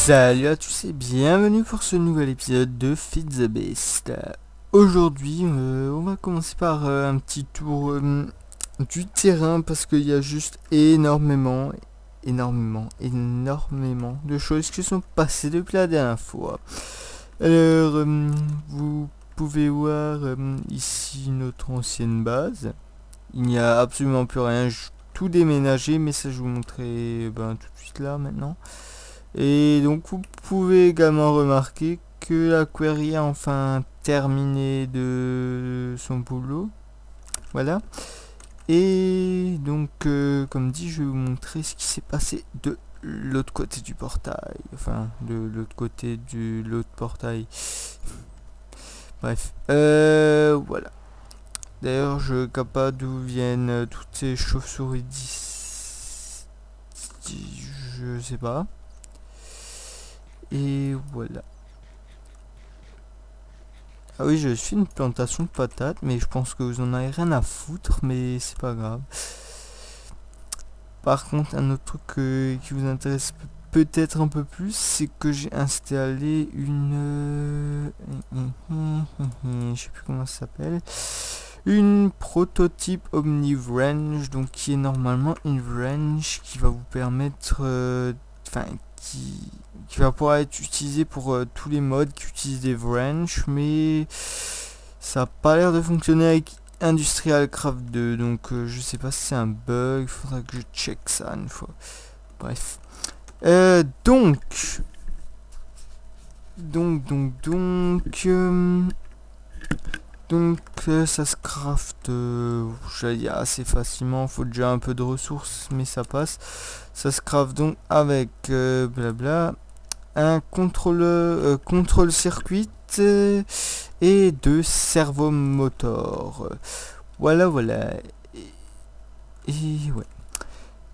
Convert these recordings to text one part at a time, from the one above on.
Salut à tous et bienvenue pour ce nouvel épisode de Feed the Beast. Aujourd'hui, on va commencer par un petit tour du terrain parce qu'il y a juste énormément de choses qui sont passées depuis la dernière fois. Alors, vous pouvez voir ici notre ancienne base. Il n'y a absolument plus rien, j'ai tout déménagé, mais ça je vous montrerai tout de suite là maintenant. Et donc vous pouvez également remarquer que la query a enfin terminé de son boulot. Voilà. Et donc comme dit, je vais vous montrer ce qui s'est passé de l'autre côté du portail. Enfin, de l'autre côté de l'autre portail. Bref. Voilà. D'ailleurs, je ne sais pas d'où viennent toutes ces chauves-souris d'ici. Je sais pas. Et voilà. Ah oui, je suis une plantation de patates, mais je pense que vous en avez rien à foutre, mais c'est pas grave. Par contre, un autre truc qui vous intéresse peut-être un peu plus, c'est que j'ai installé une... je sais plus comment ça s'appelle. Une prototype OmniVranch, donc qui est normalement une branch qui va vous permettre... qui va pouvoir être utilisé pour tous les modes qui utilisent des branches, mais ça a pas l'air de fonctionner avec Industrial Craft 2, donc je sais pas si c'est un bug, il faudra que je check ça une fois. Bref. Donc ça se craft assez facilement, faut déjà un peu de ressources mais ça passe. Ça se craft donc avec blabla, un contrôle circuit et deux servomotors. Voilà. Et ouais.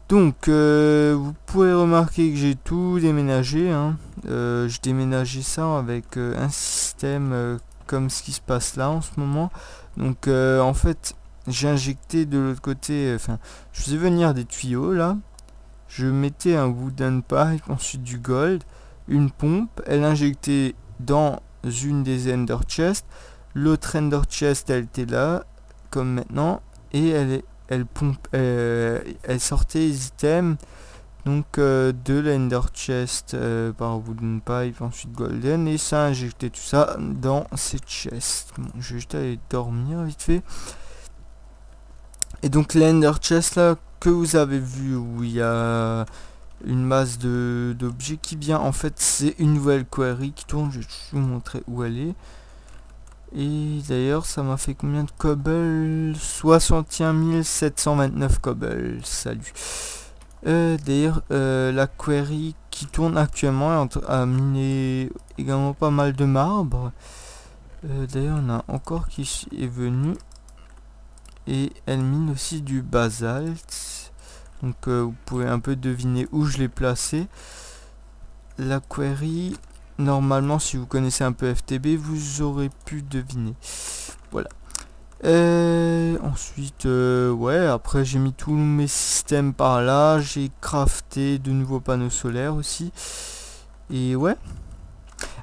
Donc vous pouvez remarquer que j'ai tout déménagé, hein. J'ai déménagé ça avec un système comme ce qui se passe là en ce moment. Donc en fait j'ai injecté de l'autre côté, je faisais venir des tuyaux là, je mettais un wooden pipe, ensuite du gold, une pompe, elle injectait dans une des ender chests, l'autre ender chest elle était là comme maintenant, et elle sortait les items donc de l'ender chest par wooden pipe, ensuite golden, et ça injectait tout ça dans ces chests. Bon, je vais juste aller dormir vite fait. Et donc l'ender chest là que vous avez vu, où il y a une masse d'objets qui vient, en fait c'est une nouvelle query qui tourne. Je vais vous montrer où elle est. Et d'ailleurs ça m'a fait combien de cobble? 61 729 cobble. Salut. D'ailleurs la query qui tourne actuellement a miné également pas mal de marbre. D'ailleurs on a encore qui est venu, et elle mine aussi du basalte. Donc vous pouvez un peu deviner où je l'ai placé. La query, normalement si vous connaissez un peu FTB, vous aurez pu deviner. Voilà. Ensuite, ouais, après j'ai mis tous mes systèmes par là. J'ai crafté de nouveaux panneaux solaires aussi. Et ouais.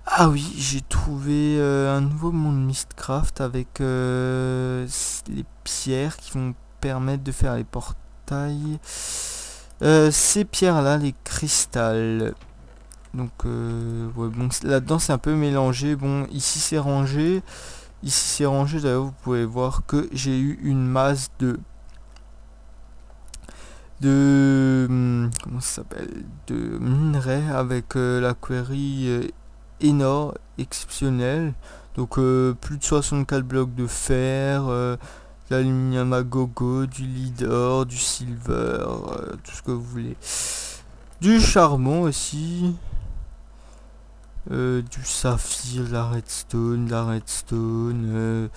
Ah oui, j'ai trouvé un nouveau monde Mistcraft avec les pierres qui vont permettre de faire les portails. Ces pierres là, les cristals. Donc ouais, bon, là-dedans c'est un peu mélangé. Bon, ici c'est rangé. D'ailleurs vous pouvez voir que j'ai eu une masse comment ça s'appelle, de minerais avec la query énorme, exceptionnelle. Donc plus de 64 blocs de fer, l'aluminium à gogo, du leader, du silver, tout ce que vous voulez. Du charbon aussi. Du saphir, de la redstone,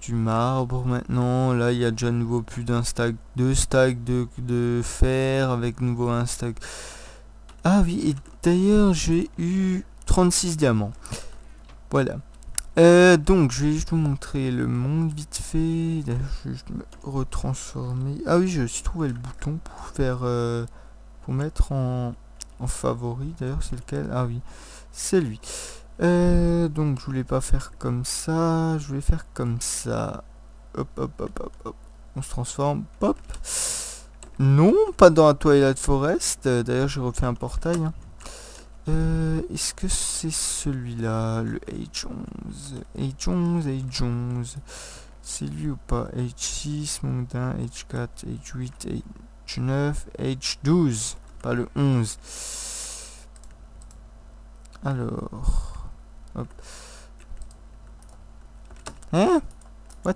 du marbre maintenant. Là il y a déjà nouveau plus d'un stack, 2 stacks de fer avec nouveau un stack. Ah oui, et d'ailleurs j'ai eu 36 diamants. Voilà. Donc je vais juste vous montrer le monde vite fait. Là, je vais juste me retransformer. Ah oui, je suis trouvé le bouton pour faire pour mettre en en favori. D'ailleurs, c'est lequel? Ah oui, c'est lui. Donc, je voulais pas faire comme ça. Je voulais faire comme ça. Hop, hop, hop, hop, hop. On se transforme. Pop. Non, pas dans la Twilight Forest. D'ailleurs, j'ai refait un portail. Hein. Est-ce que c'est celui-là, le H11? H11, H11. C'est lui ou pas? H6, montagne, H4, H8, H9, H12. Pas le 11. Alors. Hop. Hein? What?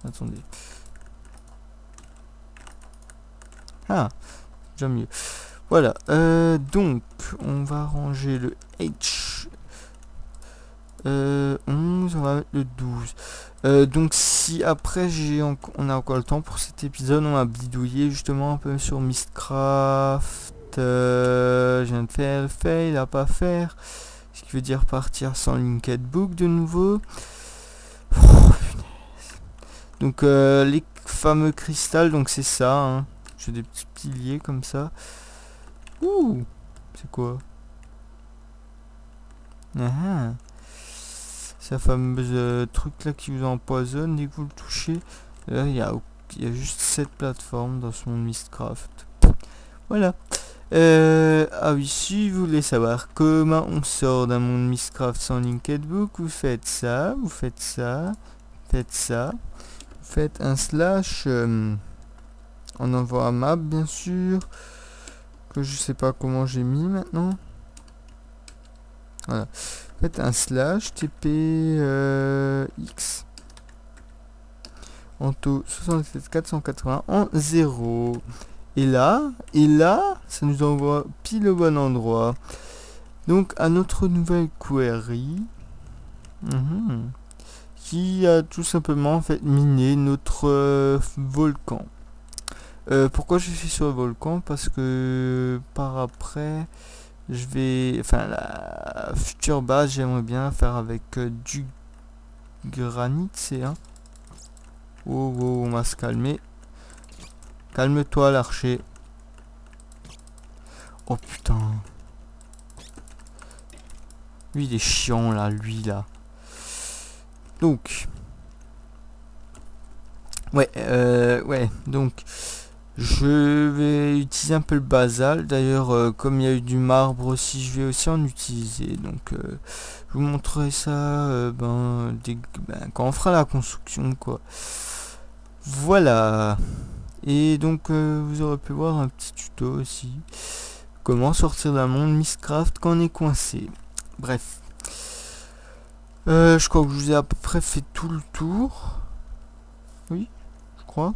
Attendez. Ah, déjà mieux. Voilà, donc on va ranger le H 11, on va mettre le 12. Donc si après on a encore le temps pour cet épisode, on va bidouiller justement un peu sur Mystcraft. Je viens de faire le fail à pas faire. Ce qui veut dire partir sans linked book de nouveau. Oh, donc les fameux cristals, donc c'est ça. Hein. J'ai des petits piliers comme ça. Ouh, c'est quoi? Ah, c'est la fameuse truc là qui vous empoisonne dès que vous le touchez. Là, il y a juste cette plateforme dans ce monde Mystcraft. Voilà. Ah oui, si vous voulez savoir comment on sort d'un monde Mystcraft sans linked book, vous faites ça, vous faites ça, faites ça, vous faites un slash. On envoie un map bien sûr. Que je sais pas comment j'ai mis maintenant. Voilà. Faites un slash tp x en taux 67 480 en 0. Et là, ça nous envoie pile au bon endroit. Donc à notre nouvelle query. Qui a tout simplement en fait miné notre volcan. Pourquoi je suis sur le volcan? Parce que par après, je vais... Enfin, la future base, j'aimerais bien faire avec du granit, c'est un. Oh, oh, on va se calmer. Calme-toi, l'archer. Oh putain. Lui, il est chiant, là, lui, là. Donc. Ouais, donc... Je vais utiliser un peu le basalte. D'ailleurs, comme il y a eu du marbre aussi, je vais aussi en utiliser. Donc, je vous montrerai ça quand on fera la construction, quoi. Voilà. Et donc, vous aurez pu voir un petit tuto aussi. Comment sortir d'un monde Mystcraft quand on est coincé. Bref. Je crois que je vous ai à peu près fait tout le tour. Oui, je crois.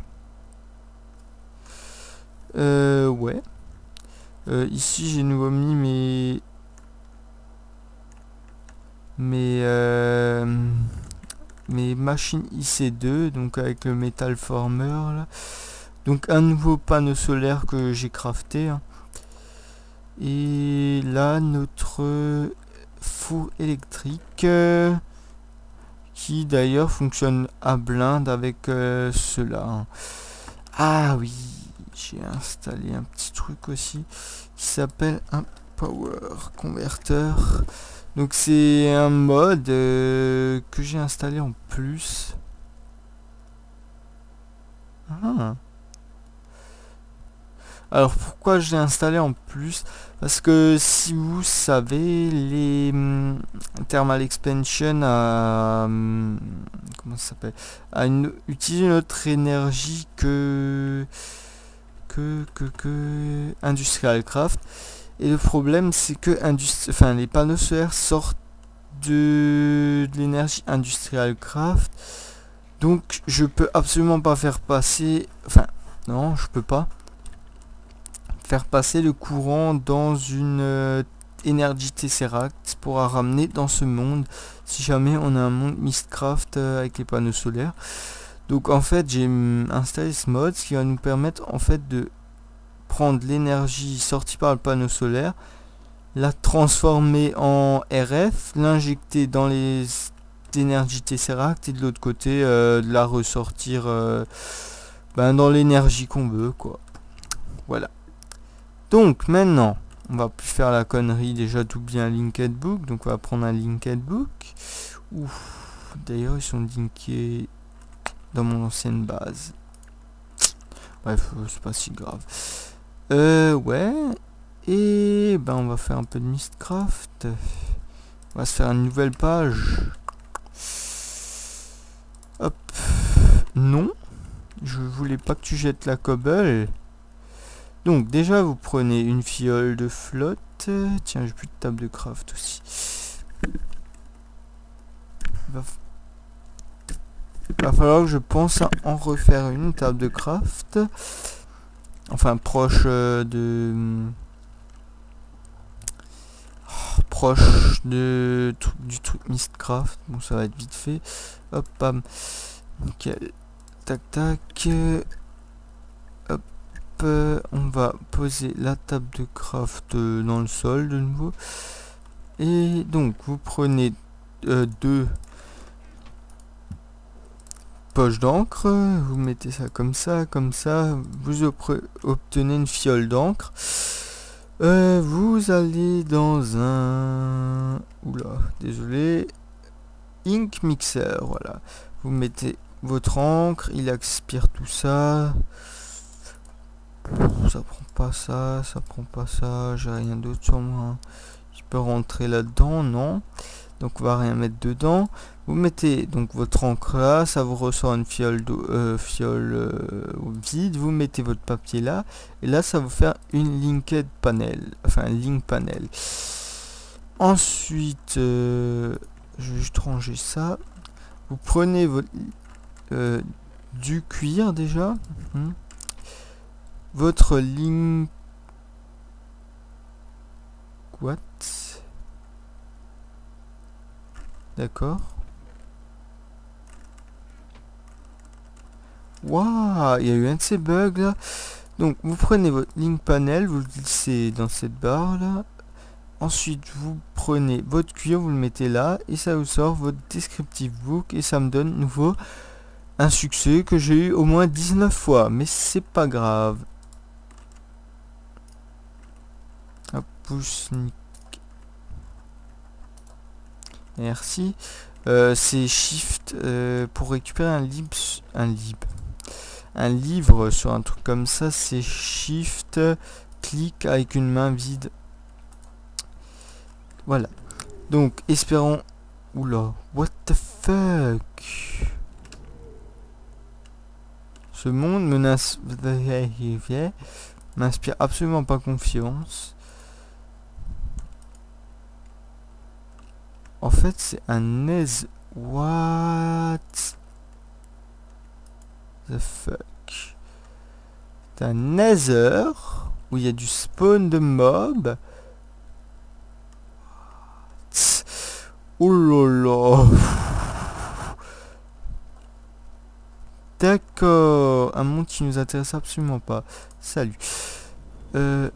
Ouais. Ici j'ai nouveau mis mes machines IC2, donc avec le Metal Former là. Donc un nouveau panneau solaire que j'ai crafté. Hein. Et là notre four électrique qui d'ailleurs fonctionne à blinde avec cela. Hein. Ah oui. J'ai installé un petit truc aussi qui s'appelle un power converter. Donc c'est un mode que j'ai installé en plus. Ah. Alors pourquoi je l'ai installé en plus? Parce que si vous savez, les thermal expansion à comment ça s'appelle, utilise une autre énergie que Industrial Craft. Et le problème c'est que les panneaux solaires sortent de l'énergie Industrial Craft. Donc je peux absolument pas faire passer, non, je peux pas faire passer le courant dans une énergie Tesseract pour la ramener dans ce monde si jamais on a un monde Mystcraft avec les panneaux solaires. Donc en fait j'ai installé ce mode, ce qui va nous permettre en fait de prendre l'énergie sortie par le panneau solaire, la transformer en RF, l'injecter dans les énergies Tesseract et de l'autre côté de la ressortir dans l'énergie qu'on veut, quoi. Voilà. Donc maintenant on va plus faire la connerie déjà d'oublier un linked book, donc on va prendre un linked book. Ouf, d'ailleurs ils sont linkés dans mon ancienne base. Bref, c'est pas si grave. Ouais. Et ben on va faire un peu de Mistcraft. On va se faire une nouvelle page. Hop. Non. Je voulais pas que tu jettes la cobble. Donc déjà vous prenez une fiole de flotte. Tiens, j'ai plus de table de craft aussi. Va falloir que je pense à en refaire une table de craft. Enfin proche du truc Mistcraft. Bon, ça va être vite fait. Hop, bam. Nickel. Tac, tac. Hop. On va poser la table de craft dans le sol de nouveau. Et donc, vous prenez 2 poches d'encre. Vous mettez ça comme ça, comme ça. Vous obtenez une fiole d'encre. Vous allez dans un... Oula, désolé. Ink Mixer, voilà. Vous mettez votre encre, il aspire tout ça. Ça prend pas ça, ça prend pas ça. J'ai rien d'autre sur moi. Je peux rentrer là-dedans, non. Donc on va rien mettre dedans. Vous mettez donc votre encre là, ça vous ressort une fiole vide. Vous mettez votre papier là, et là ça va vous faire une linked panel, enfin un link panel. Ensuite, je vais juste ranger ça. Vous prenez votre du cuir déjà, votre link what, d'accord. Waouh, il y a eu un de ces bugs là. Donc vous prenez votre link panel, vous le glissez dans cette barre là. Ensuite vous prenez votre cuir, vous le mettez là et ça vous sort votre descriptive book et ça me donne nouveau un succès que j'ai eu au moins 19 fois, mais c'est pas grave. Hop, pouce. Merci. C'est Shift pour récupérer un livre sur un truc comme ça, c'est Shift, clic avec une main vide. Voilà. Donc, espérons... Oula, what the fuck? Ce monde m'inspire absolument pas confiance. En fait, c'est un Nether. What the fuck? C'est un Nether où il y a du spawn de mobs. Oh là là. D'accord. Un monde qui nous intéresse absolument pas. Salut. Ouais,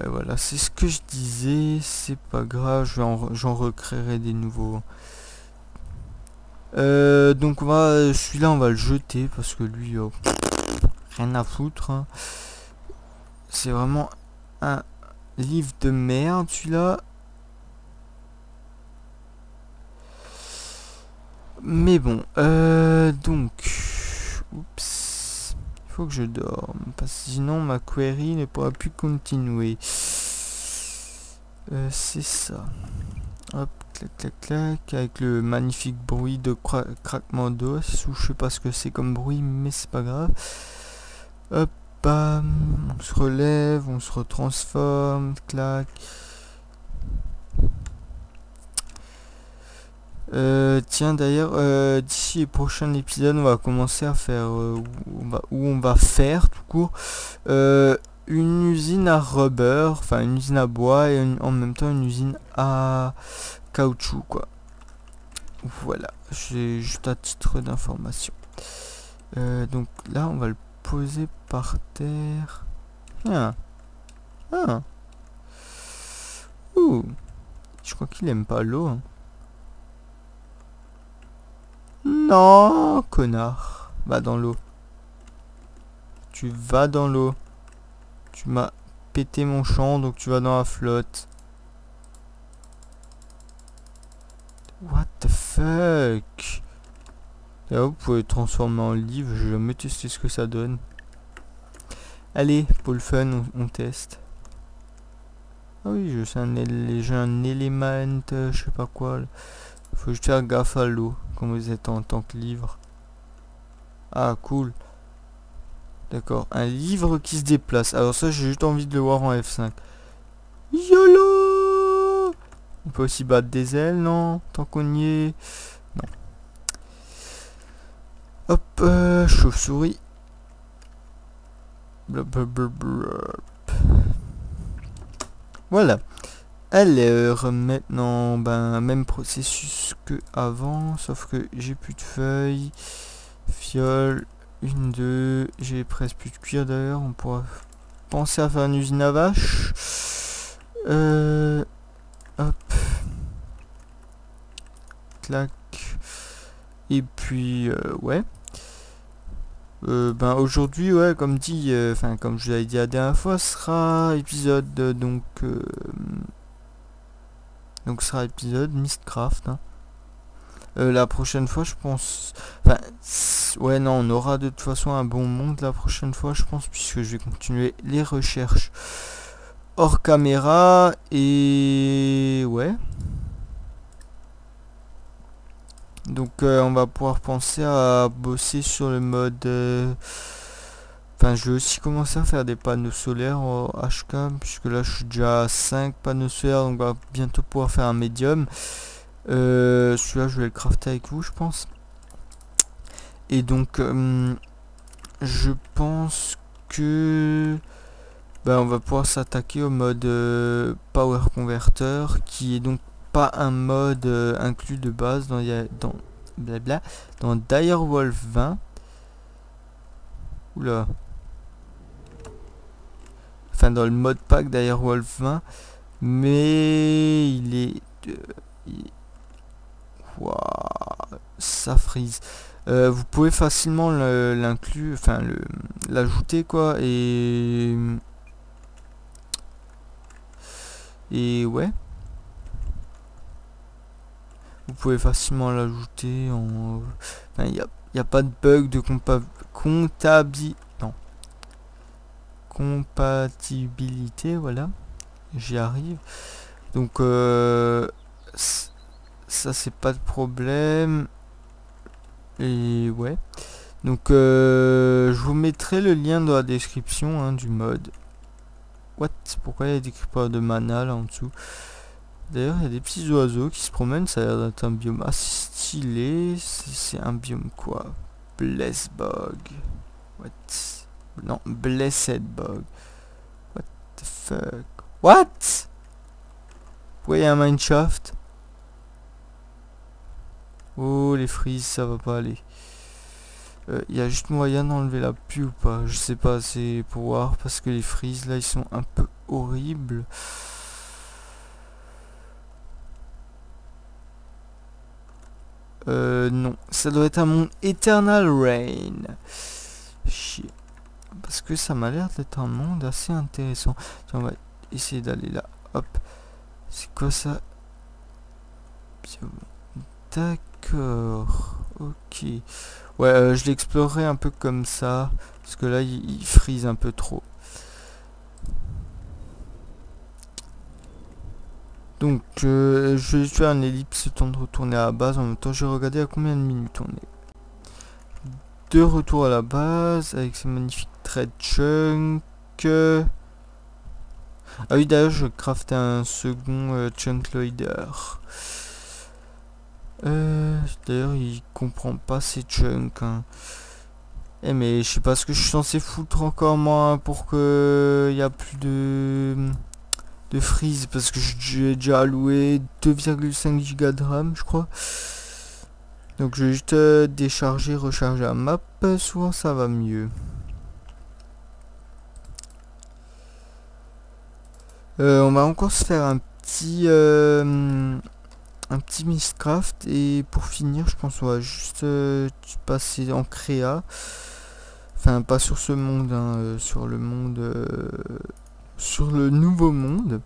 voilà, c'est ce que je disais. C'est pas grave, j'en recréerai des nouveaux. Donc celui-là on va le jeter parce que lui rien à foutre, hein. C'est vraiment un livre de merde celui-là. Mais bon, donc oups, il faut que je dorme parce que sinon ma query ne pourra plus continuer. C'est ça. Hop, clac clac clac, avec le magnifique bruit de craquement d'os, ou je sais pas ce que c'est comme bruit, mais c'est pas grave. Hop, bam, on se relève, on se retransforme, clac. Tiens d'ailleurs, d'ici le prochain épisode, on va commencer à faire, on va faire tout court, une usine à rubber, enfin une usine à bois et en même temps une usine à caoutchouc quoi. Voilà, j'ai juste à titre d'information. Donc là on va le poser par terre. Ah. Ah. Ouh. Je crois qu'il aime pas l'eau, hein. Non, connard. Va dans l'eau. Tu vas dans l'eau. Tu m'as péter mon champ, donc tu vas dans la flotte. What the fuck? Là, vous pouvez le transformer en livre, je vais jamais tester ce que ça donne. Allez, pour le fun, on teste. Ah oui, j'ai un élément, je sais pas quoi. Là. Faut juste faire gaffe à l'eau, quand vous êtes en tant que livre. Ah, cool. D'accord, un livre qui se déplace. Alors ça, j'ai juste envie de le voir en F5. YOLO! On peut aussi battre des ailes, non? Tant qu'on y est. Non. Hop, chauve-souris. Voilà. Alors, maintenant, ben, même processus que avant, sauf que j'ai plus de feuilles. Fiole, 1, 2, j'ai presque plus de cuir d'ailleurs, on pourra penser à faire une usine à vaches. Hop. Clac. Et puis, ouais. Ben aujourd'hui, ouais, comme dit, enfin comme je l'avais dit la dernière fois, ce sera épisode, donc sera épisode Mistcraft. Hein. La prochaine fois, je pense, enfin, ouais, non, on aura de toute façon un bon monde la prochaine fois, je pense, puisque je vais continuer les recherches hors caméra et ouais. Donc on va pouvoir penser à bosser sur le mode... Enfin, je vais aussi commencer à faire des panneaux solaires en HK, puisque là je suis déjà à 5 panneaux solaires, donc on va bientôt pouvoir faire un médium. Celui-là je vais le crafter avec vous, je pense. Et donc, je pense que... Ben, on va pouvoir s'attaquer au mode Power Converter, qui est donc pas un mode inclus de base dans Direwolf 20. Oula. Enfin, dans le mode pack Direwolf 20. Mais il est... Wow, ça freeze. Vous pouvez facilement l'inclure, enfin l'ajouter quoi, et ouais. Vous pouvez facilement l'ajouter en... Il n'y a pas de bug de compatibilité, voilà. J'y arrive. Donc, ça, c'est pas de problème. Et ouais. Donc, je vous mettrai le lien dans la description hein, du mode. What? Pourquoi il y a des creepers de mana là en dessous? D'ailleurs, il y a des petits oiseaux qui se promènent, ça a l'air d'être un biome assez stylé. C'est un biome quoi? Blessbog. What? Non, Blessed Bog. What the fuck? What? Pourquoi il y a un mineshaft? Oh, les frises, ça va pas aller. Il y a juste moyen d'enlever la pluie ou pas? Je sais pas, c'est pour voir, parce que les frises là, ils sont un peu horribles. Non, ça doit être un monde Eternal Rain. Chier. Parce que ça m'a l'air d'être un monde assez intéressant. Tiens, on va essayer d'aller là. Hop. C'est quoi ça? D'accord. Ok. Ouais, je l'explorerai un peu comme ça. Parce que là, il freeze un peu trop. Donc, je vais faire un ellipse, le temps de retourner à la base. En même temps, je vais regarder à combien de minutes on est. De retour à la base, avec ces magnifiques trade chunk. Ah oui, d'ailleurs, je craft un second chunk loader. D'ailleurs, il comprend pas ces chunks. Hein. Eh, mais je sais pas ce que je suis censé foutre encore, moi, pour que il y a plus de freeze, parce que j'ai déjà alloué 2,5 Go de RAM, je crois. Donc je vais juste décharger, recharger la map, souvent ça va mieux. On va encore se faire un petit Mistcraft, et pour finir je pense on va juste passer en créa. Enfin pas sur ce monde, hein, sur le monde sur le nouveau monde.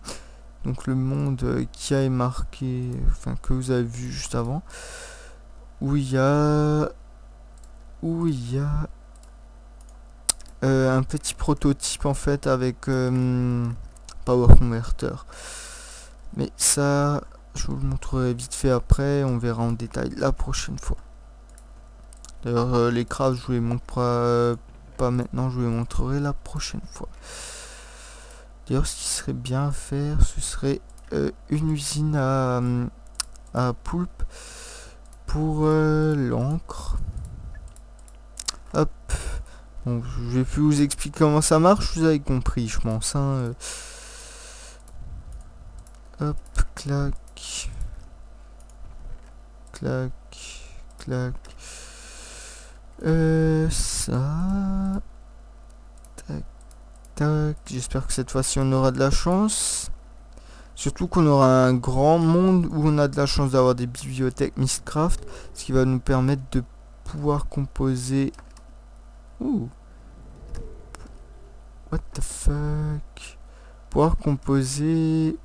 Donc le monde qui a marqué, enfin que vous avez vu juste avant, où il y a un petit prototype en fait avec Power Converter. Mais ça, je vous le montrerai vite fait après, on verra en détail la prochaine fois. D'ailleurs, les crafts, je vous les montre pas maintenant, je vous les montrerai la prochaine fois. D'ailleurs, ce qui serait bien à faire, ce serait une usine à poulpe pour l'encre. Hop. Bon, je vais plus vous expliquer comment ça marche, vous avez compris, je pense. Hein. Hop, clac. Clac. Clac. Ça. Tac. Tac. J'espère que cette fois-ci on aura de la chance. Surtout qu'on aura un grand monde où on a de la chance d'avoir des bibliothèques Mystcraft, ce qui va nous permettre de pouvoir composer. Ouh. What the fuck. Pouvoir composer.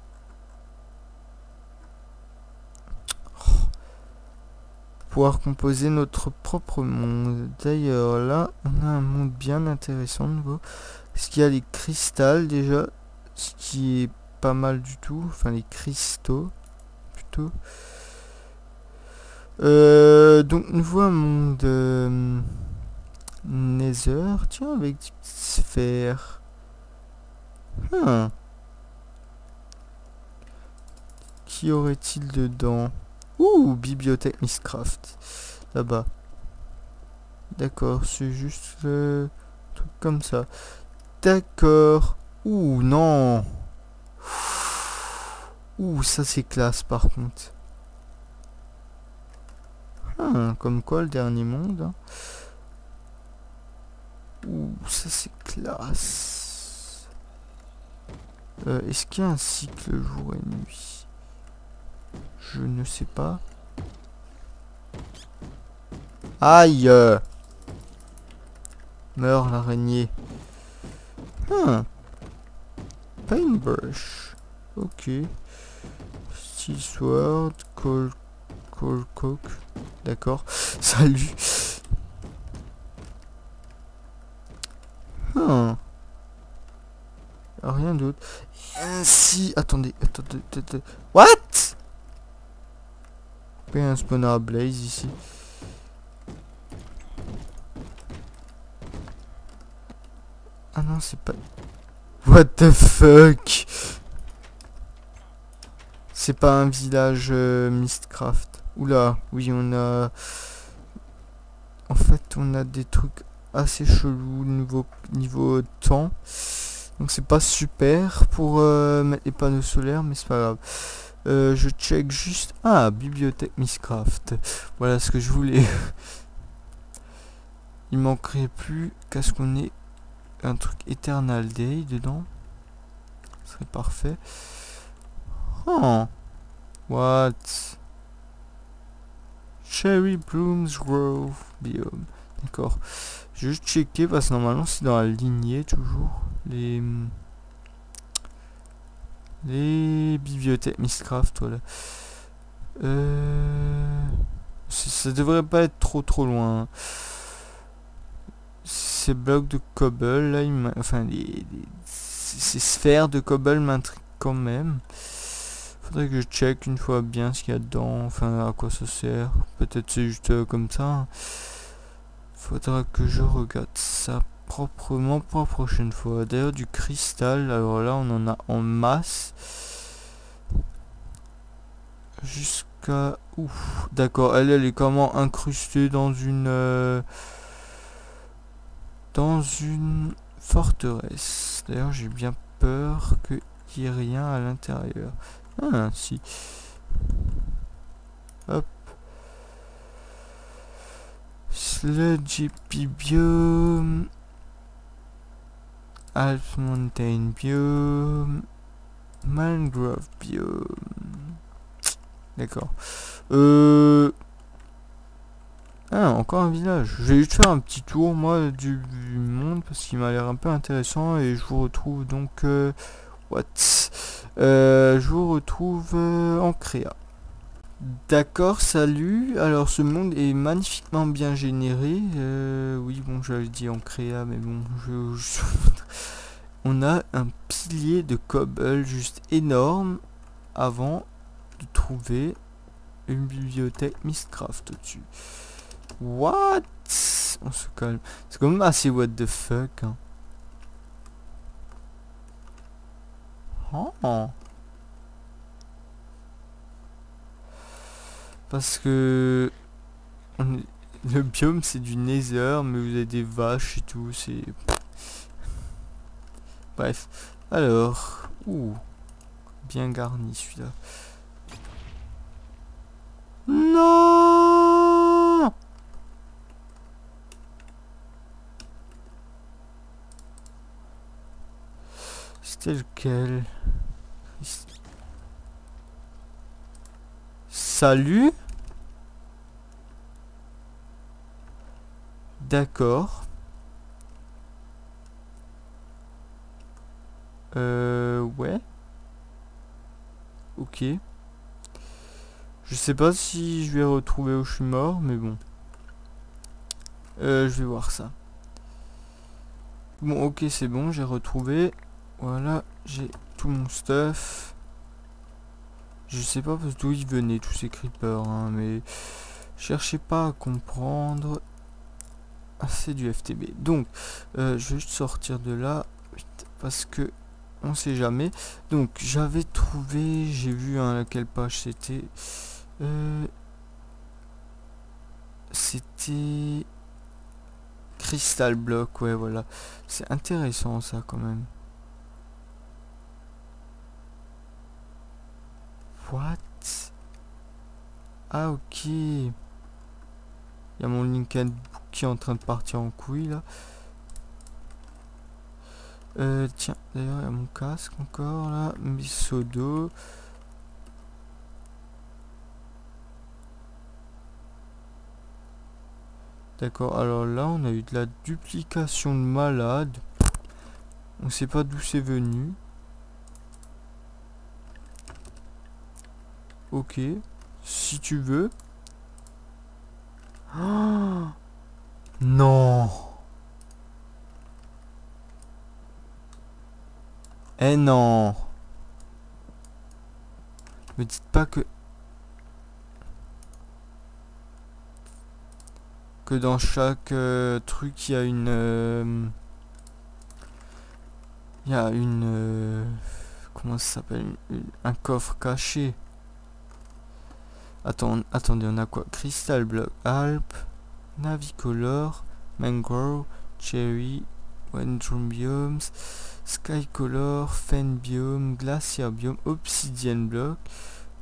Pouvoir composer notre propre monde. D'ailleurs, là, on a un monde bien intéressant de nouveau. Parce qu'il y a les cristals déjà, ce qui est pas mal du tout. Enfin, les cristaux, plutôt. Donc, nous voit un monde Nether. Tiens, avec des petites sphères. Qui aurait-il dedans? Ouh, bibliothèque Mystcraft. Là-bas. D'accord, c'est juste truc comme ça. D'accord. Ouh, non. Ouh, ça c'est classe par contre. Comme quoi le dernier monde. Hein. Ouh, ça c'est classe. Est-ce qu'il y a un cycle jour et nuit? Je ne sais pas. Aïe! Meurs l'araignée. Paintbrush. Ok. Steel Sword. Coal Coke. D'accord. Salut. Rien d'autre. Si. Attendez. What? Il y a un spawner à Blaze ici. Ah non, c'est pas... What the fuck? C'est pas un village Mystcraft. Oula, oui, on a... En fait, on a des trucs assez chelous niveau temps. Donc c'est pas super pour mettre les panneaux solaires, mais c'est pas grave. Je check juste... Ah, bibliothèque Mystcraft. Voilà ce que je voulais. Il manquerait plus qu'à ce qu'on ait un truc Eternal Day dedans. Ce serait parfait. Oh. What? Cherry Blooms Grove Biome. D'accord. Je vais juste checker parce que normalement c'est dans la lignée toujours. Les bibliothèques Mystcraft, voilà. Ça devrait pas être trop loin. Ces blocs de cobble, là, enfin, ces sphères de cobble m'intriguent quand même. Faudrait que je check une fois bien ce qu'il y a dedans, enfin, à quoi ça sert. Peut-être c'est juste comme ça. Faudra que je regarde ça proprement pour la prochaine fois. D'ailleurs, du cristal, alors là, on en a en masse. Jusqu'à... Ouf, d'accord, elle est comment incrustée dans une forteresse. D'ailleurs, j'ai bien peur qu'il n'y ait rien à l'intérieur. Ah, si. Hop. Sludgy biome. Alps Mountain biome. Mangrove biome. D'accord. Ah, encore un village. Je vais juste faire un petit tour, moi, du monde. monde parce qu'il m'a l'air un peu intéressant et je vous retrouve donc je vous retrouve en créa. D'accord, salut. Alors ce monde est magnifiquement bien généré. Oui, bon, j'avais dit en créa, mais bon, on a un pilier de cobble juste énorme avant de trouver une bibliothèque Mystcraft au-dessus. What? On se calme. C'est quand même assez what the fuck. Hein. Oh. Parce que le biome c'est du Nether, mais vous avez des vaches et tout. C'est bref. Alors, bien garni celui-là. Non. C'était lequel? Salut. D'accord. Ouais. Ok. Je sais pas si je vais retrouver où je suis mort, mais bon. Je vais voir ça. Bon, ok, c'est bon, j'ai retrouvé. Voilà, j'ai tout mon stuff. Je sais pas d'où ils venaient tous ces creepers, hein, mais cherchez pas à comprendre. Ah, c'est du FTB. Donc, je vais juste sortir de là parce que on sait jamais. Donc, j'avais trouvé, j'ai vu à laquelle page c'était. C'était Crystal Block, ouais, voilà. C'est intéressant ça quand même. What? Ah ok. Il y a mon Lincoln qui est en train de partir en couille là. Tiens, d'ailleurs il y a mon casque encore là. Misodo. D'accord, alors là on a eu de la duplication de malade. On sait pas d'où c'est venu. Ok, si tu veux. Oh non. Eh non. Me dites pas que dans chaque truc il y a une comment ça s'appelle, un coffre caché. Attendez, on a quoi? Crystal Block, Alp, Navicolor, Mangrove, Cherry, Wendrum Biomes, Skycolor, Fen Biome, Glacier Biome, Obsidian Block,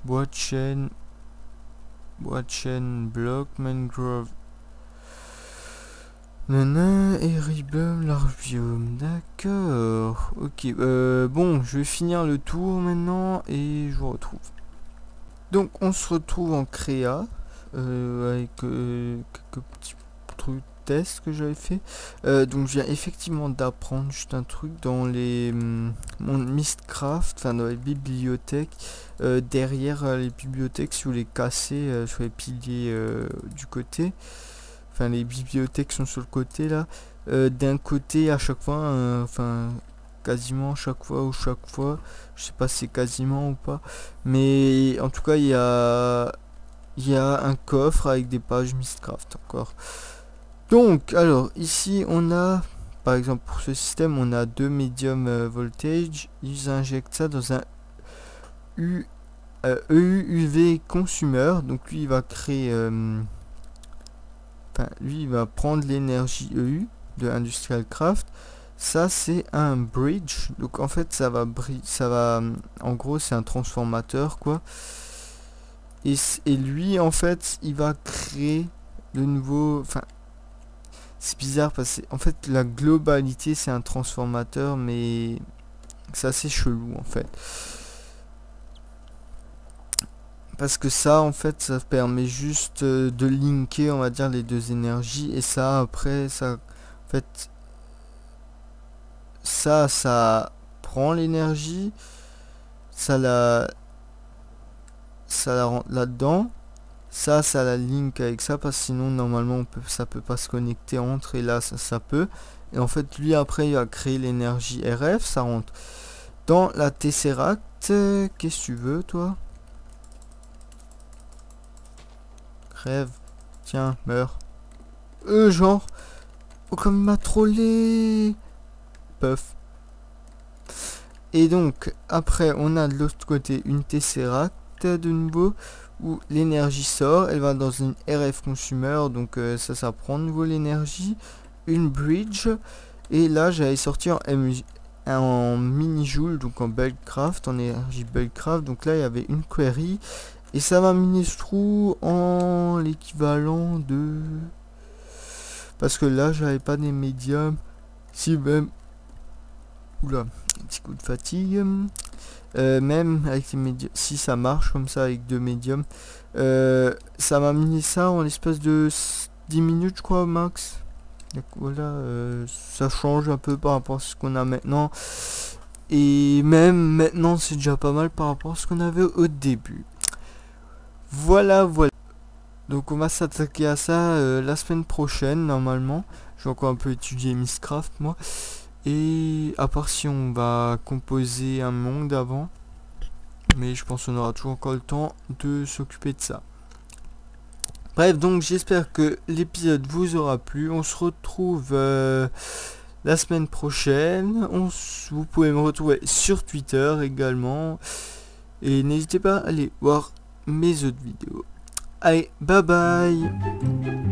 Bois de Chêne Block, Mangrove. Nana, Eribium, Large Biome, d'accord. Ok, bon, je vais finir le tour maintenant et je vous retrouve. Donc on se retrouve en créa avec quelques petits trucs tests que j'avais fait. Donc je viens effectivement d'apprendre juste un truc dans les mon Mystcraft, enfin dans les bibliothèques. Derrière les bibliothèques, si vous les cassez sur les piliers du côté, enfin les bibliothèques sont sur le côté là. D'un côté à chaque fois, enfin quasiment chaque fois, je sais pas si c'est quasiment ou pas, mais en tout cas il y a un coffre avec des pages Mystcraft encore. Donc alors ici on a par exemple pour ce système on a deux medium voltage, ils injectent ça dans un EU UV consumer, donc lui il va créer lui il va prendre l'énergie EU de Industrial Craft. Ça c'est un bridge, donc en fait ça va en gros c'est un transformateur quoi, et lui en fait il va créer de nouveau, enfin c'est bizarre parce que en fait la globalité c'est un transformateur, mais c'est assez chelou en fait, parce que ça en fait ça permet juste de linker on va dire les deux énergies, et ça après ça en fait ça prend l'énergie, ça la rentre là-dedans. Ça la link avec ça, parce que sinon normalement ça peut pas se connecter entre, et là ça peut. Et en fait lui après il va créer l'énergie RF, ça rentre dans la Tesseract. Qu'est-ce que tu veux toi? Crève. Tiens, meurs. Genre. Oh, comme il m'a trollé. Puff. Et donc après on a de l'autre côté une Tesseract de nouveau, où l'énergie sort, elle va dans une RF consumer, donc ça prend de nouveau l'énergie, une bridge, et là j'avais sorti en mini joule, donc en Buildcraft, en énergie Buildcraft, donc là il y avait une query, et ça m'a miner ce trou en l'équivalent de, parce que là j'avais pas des médiums, si même, oula, un petit coup de fatigue. Même avec les médiums, si ça marche comme ça avec deux médiums, ça m'a mis ça en l'espace de 10 minutes je crois max. Donc voilà, ça change un peu par rapport à ce qu'on a maintenant, et même maintenant c'est déjà pas mal par rapport à ce qu'on avait au début. Voilà. Donc on va s'attaquer à ça la semaine prochaine normalement. J'ai encore un peu étudié Mistcraft moi. Et à part si on va composer un monde avant, mais je pense qu'on aura toujours encore le temps de s'occuper de ça. Bref, donc j'espère que l'épisode vous aura plu. On se retrouve la semaine prochaine. Vous pouvez me retrouver sur Twitter également. Et n'hésitez pas à aller voir mes autres vidéos. Allez, bye bye.